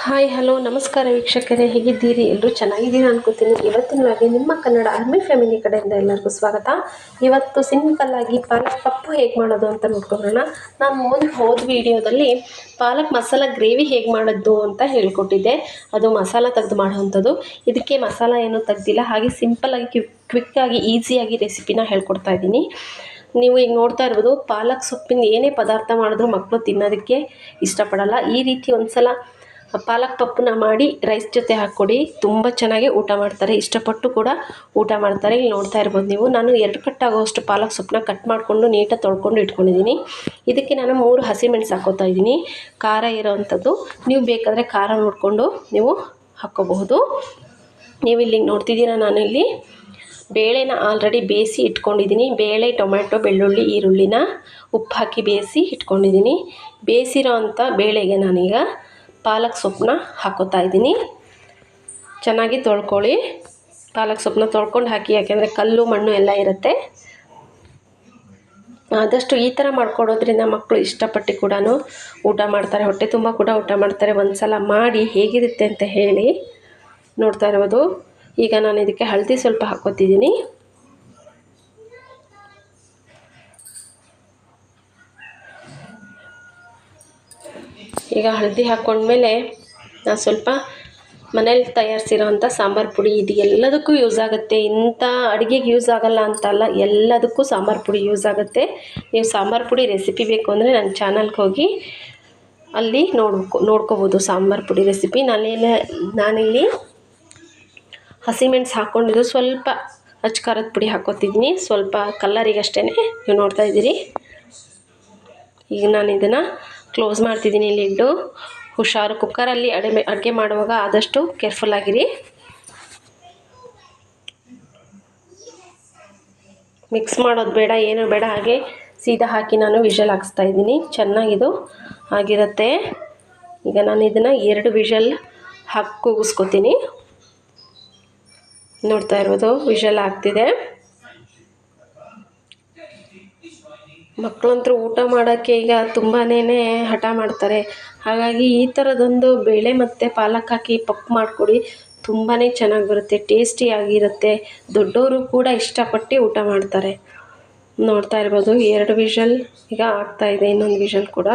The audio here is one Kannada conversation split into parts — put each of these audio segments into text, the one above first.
ಹಾಯ್ ಹಲೋ ನಮಸ್ಕಾರ ವೀಕ್ಷಕರೇ, ಹೇಗಿದ್ದೀರಿ? ಎಲ್ಲರೂ ಚೆನ್ನಾಗಿದ್ದೀರಾ ಅನ್ಕೋತೀನಿ. ಇವತ್ತಿನವಾಗಿ ನಿಮ್ಮ ಕನ್ನಡ ಆರ್ಮಿ ಫ್ಯಾಮಿಲಿ ಕಡೆಯಿಂದ ಎಲ್ಲರಿಗೂ ಸ್ವಾಗತ. ಇವತ್ತು ಸಿಂಪಲ್ಲಾಗಿ ಪಾಲಕ್ ಪಪ್ಪು ಹೇಗೆ ಮಾಡೋದು ಅಂತ ನೋಡ್ಕೊಳ್ಳೋಣ. ನಾನು ಹೋದ ವಿಡಿಯೋದಲ್ಲಿ ಪಾಲಕ್ ಮಸಾಲ ಗ್ರೇವಿ ಹೇಗೆ ಮಾಡೋದು ಅಂತ ಹೇಳ್ಕೊಟ್ಟಿದ್ದೆ. ಅದು ಮಸಾಲ ತೆಗೆದು ಮಾಡೋವಂಥದ್ದು. ಇದಕ್ಕೆ ಮಸಾಲ ಏನೂ ತೆಗ್ದಿಲ್ಲ, ಹಾಗೆ ಸಿಂಪಲ್ಲಾಗಿ ಕ್ವಿಕ್ಕಾಗಿ ಈಸಿಯಾಗಿ ರೆಸಿಪಿನ ಹೇಳ್ಕೊಡ್ತಾ ಇದ್ದೀನಿ. ನೀವು ಈಗ ನೋಡ್ತಾ ಇರ್ಬೋದು, ಪಾಲಕ್ ಸೊಪ್ಪಿನ ಏನೇ ಪದಾರ್ಥ ಮಾಡಿದ್ರೂ ಮಕ್ಕಳು ತಿನ್ನೋದಕ್ಕೆ ಇಷ್ಟಪಡಲ್ಲ. ಈ ರೀತಿ ಒಂದ್ಸಲ ಪಾಲಕ್ ಪಪ್ಪನ್ನ ಮಾಡಿ ರೈಸ್ ಜೊತೆ ಹಾಕ್ಕೊಡಿ, ತುಂಬ ಚೆನ್ನಾಗಿ ಊಟ ಮಾಡ್ತಾರೆ, ಇಷ್ಟಪಟ್ಟು ಕೂಡ ಊಟ ಮಾಡ್ತಾರೆ. ಇಲ್ಲಿ ನೋಡ್ತಾ ಇರ್ಬೋದು ನೀವು, ನಾನು 2 ಕಟ್ಟಾಗುವಷ್ಟು ಪಾಲಕ್ ಸೊಪ್ಪನ್ನ ಕಟ್ ಮಾಡಿಕೊಂಡು ನೀಟಾಗಿ ತೊಳ್ಕೊಂಡು ಇಟ್ಕೊಂಡಿದ್ದೀನಿ. ಇದಕ್ಕೆ ನಾನು 3 ಹಸಿಮೆಣಸು ಹಾಕೋತಾ ಇದ್ದೀನಿ, ಖಾರ ಇರೋವಂಥದ್ದು. ನೀವು ಬೇಕಾದರೆ ಖಾರ ನೋಡಿಕೊಂಡು ನೀವು ಹಾಕ್ಕೋಬಹುದು. ನೀವು ಇಲ್ಲಿ ನೋಡ್ತಿದ್ದೀರಾ, ನಾನಿಲ್ಲಿ ಬೇಳೆನ ಆಲ್ರೆಡಿ ಬೇಯಿಸಿ ಇಟ್ಕೊಂಡಿದ್ದೀನಿ. ಬೇಳೆ, ಟೊಮ್ಯಾಟೊ, ಬೆಳ್ಳುಳ್ಳಿ, ಈರುಳ್ಳಿನ ಉಪ್ಪು ಹಾಕಿ ಬೇಯಿಸಿ ಇಟ್ಕೊಂಡಿದ್ದೀನಿ. ಬೇಯಿಸಿರೋ ಅಂಥ ಬೇಳೆಗೆ ನಾನೀಗ ಪಾಲಕ್ ಸೊಪ್ಪನ್ನ ಹಾಕೋತಾ ಇದ್ದೀನಿ. ಚೆನ್ನಾಗಿ ತೊಳ್ಕೊಳ್ಳಿ. ಪಾಲಕ್ ಸೊಪ್ಪನ್ನ ತೊಳ್ಕೊಂಡು ಹಾಕಿ, ಯಾಕೆಂದರೆ ಕಲ್ಲು ಮಣ್ಣು ಎಲ್ಲ ಇರುತ್ತೆ. ಆದಷ್ಟು ಈ ಥರ ಮಾಡ್ಕೊಡೋದ್ರಿಂದ ಮಕ್ಕಳು ಇಷ್ಟಪಟ್ಟು ಕೂಡ ಊಟ ಮಾಡ್ತಾರೆ, ಹೊಟ್ಟೆ ತುಂಬ ಕೂಡ ಊಟ ಮಾಡ್ತಾರೆ. ಒಂದು ಸಲ ಮಾಡಿ ಹೇಗಿರುತ್ತೆ ಅಂತ ಹೇಳಿ. ನೋಡ್ತಾ ಇರ್ಬೋದು, ಈಗ ನಾನು ಇದಕ್ಕೆ ಹಳದಿ ಸ್ವಲ್ಪ ಹಾಕ್ಕೋತಿದ್ದೀನಿ. ಈಗ ಹಳದಿ ಹಾಕ್ಕೊಂಡ್ಮೇಲೆ ನಾನು ಸ್ವಲ್ಪ ಮನೇಲಿ ತಯಾರಿಸಿರೋವಂಥ ಸಾಂಬಾರು ಪುಡಿ, ಇದು ಎಲ್ಲದಕ್ಕೂ ಯೂಸ್ ಆಗುತ್ತೆ. ಇಂಥ ಅಡುಗೆಗೆ ಯೂಸ್ ಆಗಲ್ಲ ಅಂತಲ್ಲ, ಎಲ್ಲದಕ್ಕೂ ಸಾಂಬಾರು ಪುಡಿ ಯೂಸ್ ಆಗುತ್ತೆ. ನೀವು ಸಾಂಬಾರು ಪುಡಿ ರೆಸಿಪಿ ಬೇಕು ಅಂದರೆ ನನ್ನ ಚಾನಲ್ಗೆ ಹೋಗಿ ಅಲ್ಲಿ ನೋಡ್ಕೋಬೋದು ಸಾಂಬಾರು ಪುಡಿ ರೆಸಿಪಿ. ನಾನಿಲ್ಲಿ ಹಸಿಮೆಣಸು ಹಾಕ್ಕೊಂಡಿದ್ದು, ಸ್ವಲ್ಪ ಅಚ್ಚ ಖಾರದ ಪುಡಿ ಹಾಕ್ಕೋತಿದ್ದೀನಿ, ಸ್ವಲ್ಪ ಕಲ್ಲರಿಗಷ್ಟೇ. ನೀವು ನೋಡ್ತಾ ಇದ್ದೀರಿ. ಈಗ ನಾನು ಇದನ್ನು ಕ್ಲೋಸ್ ಮಾಡ್ತಿದ್ದೀನಿ ಲಿಡ್ಡು. ಹುಷಾರು, ಕುಕ್ಕರಲ್ಲಿ ಅಡುಗೆ ಮಾಡುವಾಗ ಆದಷ್ಟು ಕೇರ್ಫುಲ್ಲಾಗಿರಿ. ಮಿಕ್ಸ್ ಮಾಡೋದು ಬೇಡ, ಏನೂ ಬೇಡ, ಹಾಗೆ ಸೀದಾ ಹಾಕಿ ನಾನು ವಿಷಲ್ ಹಾಕಿಸ್ತಾ ಇದ್ದೀನಿ. ಚೆನ್ನಾಗಿದು ಆಗಿರುತ್ತೆ. ಈಗ ನಾನು ಇದನ್ನು 2 ವಿಷಲ್ ಹಾಕಿ ಕೂಗಿಸ್ಕೊತೀನಿ. ನೋಡ್ತಾ ಇರ್ಬೋದು, ವಿಷಲ್ ಆಗ್ತಿದೆ. ಮಕ್ಕಳಂತೂ ಊಟ ಮಾಡೋಕ್ಕೆ ಈಗ ತುಂಬಾ ಹಠ ಮಾಡ್ತಾರೆ. ಹಾಗಾಗಿ ಈ ಥರದೊಂದು ಬೇಳೆ ಮತ್ತು ಪಾಲಕ್ ಹಾಕಿ ಪಪ್ಪು ಮಾಡಿಕೊಡಿ, ತುಂಬಾ ಚೆನ್ನಾಗಿ ಬರುತ್ತೆ, ಟೇಸ್ಟಿಯಾಗಿರುತ್ತೆ. ದೊಡ್ಡವರು ಕೂಡ ಇಷ್ಟಪಟ್ಟು ಊಟ ಮಾಡ್ತಾರೆ. ನೋಡ್ತಾ ಇರ್ಬೋದು, 2 ವಿಷಲ್ ಈಗ ಆಗ್ತಾಯಿದೆ, ಇನ್ನೊಂದು ವಿಷಲ್ ಕೂಡ.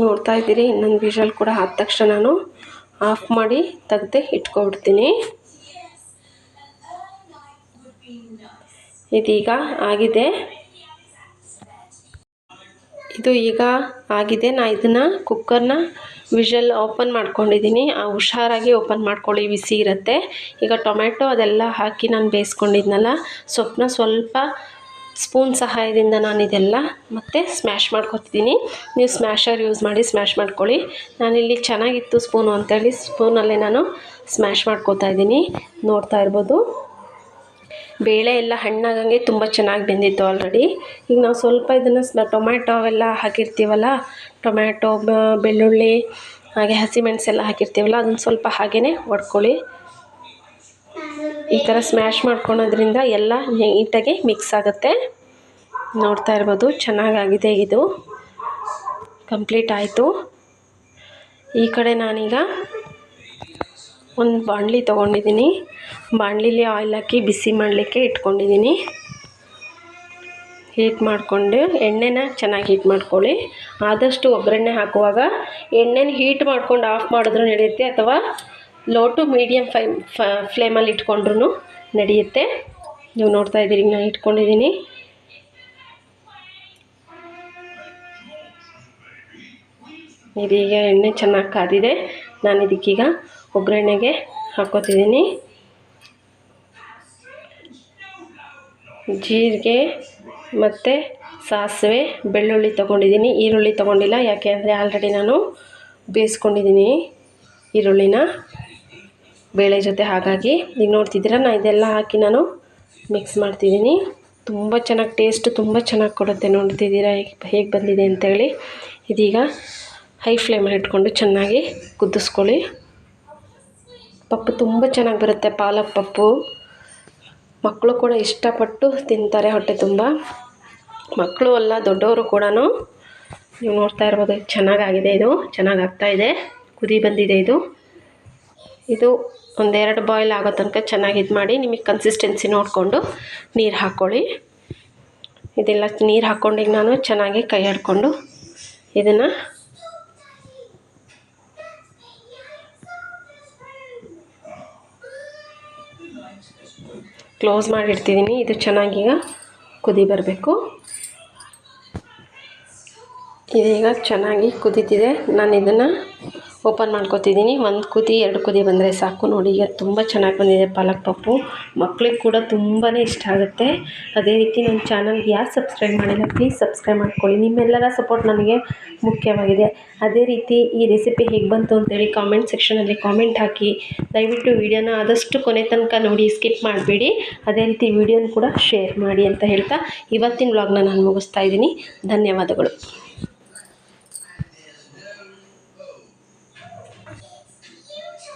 ನೋಡ್ತಾ ಇದ್ದೀರಿ, ಇನ್ನೊಂದು ವಿಷಲ್ ಕೂಡ ಆದ ತಕ್ಷಣ ನಾನು ಆಫ್ ಮಾಡಿ ತೆಗೆದು ಇಟ್ಕೊಬಿಡ್ತೀನಿ. ಇದೀಗ ಆಗಿದೆ, ಇದು ಈಗ ಆಗಿದೆ. ನಾನು ಇದನ್ನು ಕುಕ್ಕರ್ನ ವಿಷಲ್ ಓಪನ್ ಮಾಡ್ಕೊಂಡಿದ್ದೀನಿ. ಹುಷಾರಾಗಿ ಓಪನ್ ಮಾಡ್ಕೊಳ್ಳಿ, ಬಿಸಿ ಇರುತ್ತೆ. ಈಗ ಟೊಮ್ಯಾಟೊ ಅದೆಲ್ಲ ಹಾಕಿ ನಾನು ಬೇಯಿಸ್ಕೊಂಡಿದ್ನಲ್ಲ ಸೊಪ್ಪನ್ನ, ಸ್ವಲ್ಪ ಸ್ಪೂನ್ ಸಹಾಯದಿಂದ ನಾನು ಇದೆಲ್ಲ ಮತ್ತೆ ಸ್ಮ್ಯಾಶ್ ಮಾಡ್ಕೊತಿದ್ದೀನಿ. ನೀವು ಸ್ಮ್ಯಾಶರ್ ಯೂಸ್ ಮಾಡಿ ಸ್ಮ್ಯಾಶ್ ಮಾಡ್ಕೊಳ್ಳಿ. ನಾನಿಲ್ಲಿ ಚೆನ್ನಾಗಿತ್ತು ಸ್ಪೂನು ಅಂತೇಳಿ ಸ್ಪೂನಲ್ಲೇ ನಾನು ಸ್ಮ್ಯಾಶ್ ಮಾಡ್ಕೊತಾ ಇದ್ದೀನಿ. ನೋಡ್ತಾ ಇರ್ಬೋದು, ಬೇಳೆ ಎಲ್ಲ ಹಣ್ಣಾಗಂಗೆ ತುಂಬ ಚೆನ್ನಾಗಿ ಬೆಂದಿತ್ತು ಆಲ್ರೆಡಿ. ಈಗ ನಾವು ಸ್ವಲ್ಪ ಇದನ್ನು ಟೊಮ್ಯಾಟೊ ಅವೆಲ್ಲ ಹಾಕಿರ್ತೀವಲ್ಲ, ಟೊಮ್ಯಾಟೊ, ಬೆಳ್ಳುಳ್ಳಿ, ಹಾಗೆ ಹಸಿಮೆಣಸೆಲ್ಲ ಹಾಕಿರ್ತೀವಲ್ಲ, ಅದನ್ನು ಸ್ವಲ್ಪ ಹಾಗೇ ಒಡ್ಕೊಳ್ಳಿ. ಈ ಥರ ಸ್ಮ್ಯಾಶ್ ಮಾಡ್ಕೊಳೋದ್ರಿಂದ ಎಲ್ಲ ನೀಟಾಗಿ ಮಿಕ್ಸ್ ಆಗುತ್ತೆ. ನೋಡ್ತಾ ಇರ್ಬೋದು, ಚೆನ್ನಾಗಾಗಿದೆ. ಇದು ಕಂಪ್ಲೀಟ್ ಆಯಿತು. ಈ ಕಡೆ ನಾನೀಗ ಒಂದು ಬಾಣಲಿ ತೊಗೊಂಡಿದ್ದೀನಿ. ಬಾಣಲಿಲಿ ಆಯಿಲ್ ಹಾಕಿ ಬಿಸಿ ಮಾಡಲಿಕ್ಕೆ ಇಟ್ಕೊಂಡಿದ್ದೀನಿ. ಹೀಟ್ ಮಾಡಿಕೊಂಡು ಎಣ್ಣೆನ ಚೆನ್ನಾಗಿ ಹೀಟ್ ಮಾಡ್ಕೊಳ್ಳಿ. ಆದಷ್ಟು ಒಗ್ಗರಣೆ ಹಾಕುವಾಗ ಎಣ್ಣೆನ ಹೀಟ್ ಮಾಡ್ಕೊಂಡು ಆಫ್ ಮಾಡಿದ್ರೂ ನಡೆಯುತ್ತೆ, ಅಥವಾ ಲೋ ಟು ಮೀಡಿಯಮ್ ಫ್ಲೇಮಲ್ಲಿ ಇಟ್ಕೊಂಡ್ರೂ ನಡೆಯುತ್ತೆ. ನೀವು ನೋಡ್ತಾ ಇದ್ದೀರಿ, ನಾನು ಇಟ್ಕೊಂಡಿದ್ದೀನಿ. ಇದೀಗ ಎಣ್ಣೆ ಚೆನ್ನಾಗಿ ಕಾದಿದೆ. ನಾನು ಇದಕ್ಕೀಗ ಒಗ್ಗರಣೆಗೆ ಹಾಕೋತಿದ್ದೀನಿ. ಜೀರಿಗೆ ಮತ್ತು ಸಾಸಿವೆ, ಬೆಳ್ಳುಳ್ಳಿ ತೊಗೊಂಡಿದ್ದೀನಿ. ಈರುಳ್ಳಿ ತೊಗೊಂಡಿಲ್ಲ, ಯಾಕೆ ಅಂದರೆ ಆಲ್ರೆಡಿ ನಾನು ಬೇಯಿಸ್ಕೊಂಡಿದ್ದೀನಿ ಈರುಳ್ಳಿನ ಬೇಳೆ ಜೊತೆ. ಹಾಗಾಗಿ ಈಗ ನೋಡ್ತಿದ್ದೀರಾ, ನಾನು ಇದೆಲ್ಲ ಹಾಕಿ ನಾನು ಮಿಕ್ಸ್ ಮಾಡ್ತಿದ್ದೀನಿ. ತುಂಬ ಚೆನ್ನಾಗಿ ಟೇಸ್ಟ್ ತುಂಬ ಚೆನ್ನಾಗಿ ಕೊಡುತ್ತೆ. ನೋಡ್ತಿದ್ದೀರಾ ಹೇಗೆ ಬಂದಿದೆ ಅಂತೇಳಿ. ಇದೀಗ ಹೈ ಫ್ಲೇಮಲ್ಲಿ ಇಟ್ಕೊಂಡು ಚೆನ್ನಾಗಿ ಕುದಿಸ್ಕೊಳ್ಳಿ. ಪಪ್ಪು ತುಂಬ ಚೆನ್ನಾಗಿ ಬರುತ್ತೆ, ಪಾಲಕ್ ಪಪ್ಪು. ಮಕ್ಕಳು ಕೂಡ ಇಷ್ಟಪಟ್ಟು ತಿಂತಾರೆ ಹೊಟ್ಟೆ ತುಂಬ. ಮಕ್ಕಳು ಅಲ್ಲ, ದೊಡ್ಡವರು ಕೂಡ. ನೀವು ನೋಡ್ತಾ ಇರ್ಬೋದು, ಚೆನ್ನಾಗಾಗಿದೆ. ಇದು ಚೆನ್ನಾಗಿ ಆಗ್ತಾಯಿದೆ, ಕುದಿ ಬಂದಿದೆ. ಇದು ಒಂದೆರಡು ಬಾಯ್ಲ್ ಆಗೋ ತನಕ ಚೆನ್ನಾಗಿ ಇದು ಮಾಡಿ. ನಿಮಗೆ ಕನ್ಸಿಸ್ಟೆನ್ಸಿ ನೋಡಿಕೊಂಡು ನೀರು ಹಾಕ್ಕೊಳ್ಳಿ. ಇದೆಲ್ಲ ನೀರು ಹಾಕ್ಕೊಂಡೀಗ ನಾನು ಚೆನ್ನಾಗಿ ಕೈ ಆಡಿಕೊಂಡು ಇದನ್ನು ಕ್ಲೋಸ್ ಮಾಡಿಡ್ತಿದ್ದೀನಿ. ಇದು ಚೆನ್ನಾಗೀಗ ಕುದಿ ಬರಬೇಕು. ಇದೀಗ ಚೆನ್ನಾಗಿ ಕುದೀತಿದೆ. ನಾನು ಇದನ್ನು ಓಪನ್ ಮಾಡ್ಕೊತಿದ್ದೀನಿ. 1 ಕುದಿ 2 ಕುದಿ ಬಂದರೆ ಸಾಕು. ನೋಡಿ, ಈಗ ತುಂಬ ಚೆನ್ನಾಗಿ ಬಂದಿದೆ ಪಾಲಕ್ ಪಪ್ಪು. ಮಕ್ಕಳಿಗೆ ಕೂಡ ತುಂಬಾ ಇಷ್ಟ ಆಗುತ್ತೆ. ಅದೇ ರೀತಿ ನನ್ನ ಚಾನಲ್ಗೆ ಯಾರು ಸಬ್ಸ್ಕ್ರೈಬ್ ಮಾಡಿಲ್ಲ, ಪ್ಲೀಸ್ ಸಬ್ಸ್ಕ್ರೈಬ್ ಮಾಡ್ಕೊಳ್ಳಿ. ನಿಮ್ಮೆಲ್ಲರ ಸಪೋರ್ಟ್ ನನಗೆ ಮುಖ್ಯವಾಗಿದೆ. ಅದೇ ರೀತಿ ಈ ರೆಸಿಪಿ ಹೇಗೆ ಬಂತು ಅಂತೇಳಿ ಕಾಮೆಂಟ್ ಸೆಕ್ಷನಲ್ಲಿ ಕಾಮೆಂಟ್ ಹಾಕಿ. ದಯವಿಟ್ಟು ವಿಡಿಯೋನ ಆದಷ್ಟು ಕೊನೆ ತನಕ ನೋಡಿ, ಸ್ಕಿಪ್ ಮಾಡಬೇಡಿ. ಅದೇ ರೀತಿ ವಿಡಿಯೋನ ಕೂಡ ಶೇರ್ ಮಾಡಿ ಅಂತ ಹೇಳ್ತಾ ಇವತ್ತಿನ ವ್ಲಾಗ್ನ ನಾನು ಮುಗಿಸ್ತಾ ಇದ್ದೀನಿ. ಧನ್ಯವಾದಗಳು.